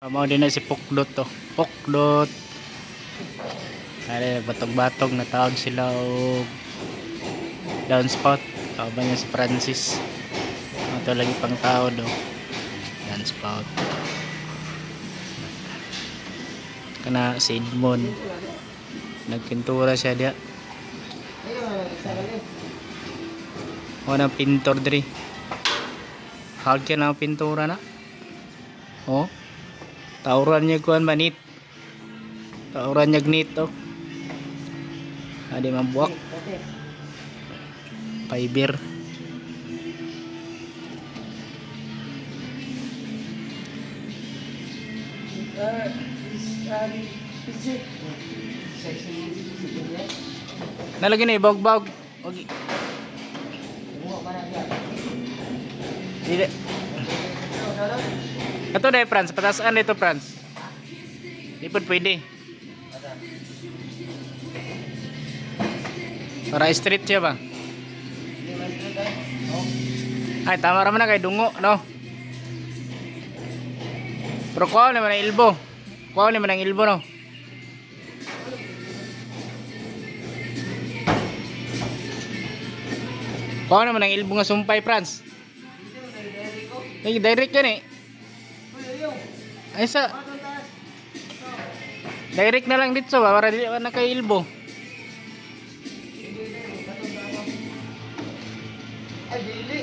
Mao din na si Pukdot to. Pukdot. Ay batog-batog na tawag sila og downspout. Tawag ba niya si Francis. Ito lagi pang tao do. Downspout. Kana si Edmond. Nagpintura siya dia. O na pintor diri. Halkya na pintura na. Oh. Tauran niya kuan manit. Tauran niya gnit oh. Adi mabuak. Fiber. Nalagyan na ibog-bog. Okay. Dili. Ito dahil Franz, patasaan ito Franz. Di po pwede. Para straight siya ba? Ay, tama naman na kay dungo, no? Pero kuha naman ang ilbo. Kuha naman ang ilbo, no? Kuha naman ang ilbo nga sumpay, Franz. Ay, direct yan eh. Ay sa direct na lang dito ba para di na kay ilbo. Ay dili